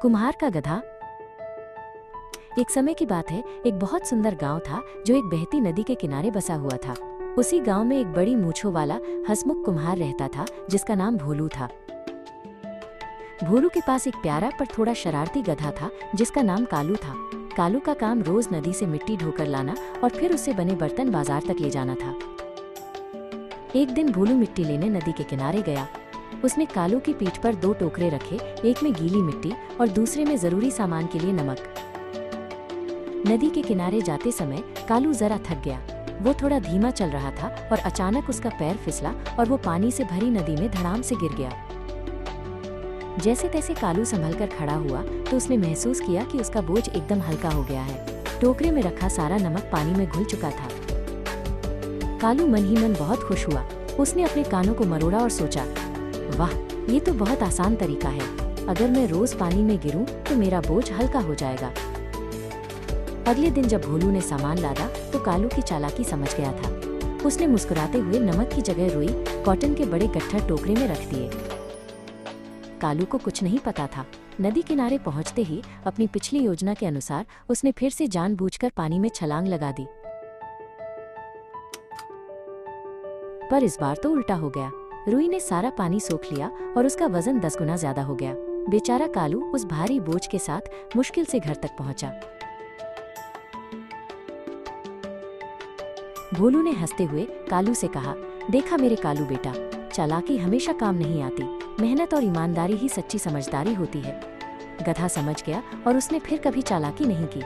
कुम्हार का गधा। एक समय की बात है, एक बहुत सुंदर गांव था जो एक बहती नदी के किनारे बसा हुआ था। उसी गांव में एक बड़ी मूंछों वाला हंसमुख कुम्हार रहता था जिसका नाम भोलू था। भोलू के पास एक प्यारा पर थोड़ा शरारती गधा था जिसका नाम कालू था। कालू का काम रोज नदी से मिट्टी ढोकर लाना और फिर उससे बने बर्तन बाजार तक ले जाना था। एक दिन भोलू मिट्टी लेने नदी के किनारे गया। उसने कालू की पीठ पर 2 टोकरे रखे, एक में गीली मिट्टी और दूसरे में जरूरी सामान के लिए नमक। नदी के किनारे जाते समय कालू जरा थक गया। वो थोड़ा धीमा चल रहा था और अचानक उसका पैर फिसला और वो पानी से भरी नदी में धड़ाम से गिर गया। जैसे तैसे कालू संभलकर खड़ा हुआ तो उसने महसूस किया कि उसका बोझ एकदम हल्का हो गया है। टोकरे में रखा सारा नमक पानी में घुल चुका था। कालू मन ही मन बहुत खुश हुआ। उसने अपने कानों को मरोड़ा और सोचा, वाह, ये तो बहुत आसान तरीका है। अगर मैं रोज पानी में गिरूं तो मेरा बोझ हल्का हो जाएगा। अगले दिन जब भोलू ने सामान लादा तो कालू की चालाकी समझ गया था। उसने मुस्कुराते हुए नमक की जगह रुई कॉटन के बड़े गट्ठर टोकरे में रख दिए। कालू को कुछ नहीं पता था। नदी किनारे पहुंचते ही अपनी पिछली योजना के अनुसार उसने फिर से जानबूझकर पानी में छलांग लगा दी। पर इस बार तो उल्टा हो गया। रुई ने सारा पानी सोख लिया और उसका वजन 10 गुना ज्यादा हो गया। बेचारा कालू उस भारी बोझ के साथ मुश्किल से घर तक पहुंचा। भोलू ने हंसते हुए कालू से कहा, देखा मेरे कालू बेटा, चालाकी हमेशा काम नहीं आती। मेहनत और ईमानदारी ही सच्ची समझदारी होती है। गधा समझ गया और उसने फिर कभी चालाकी नहीं की।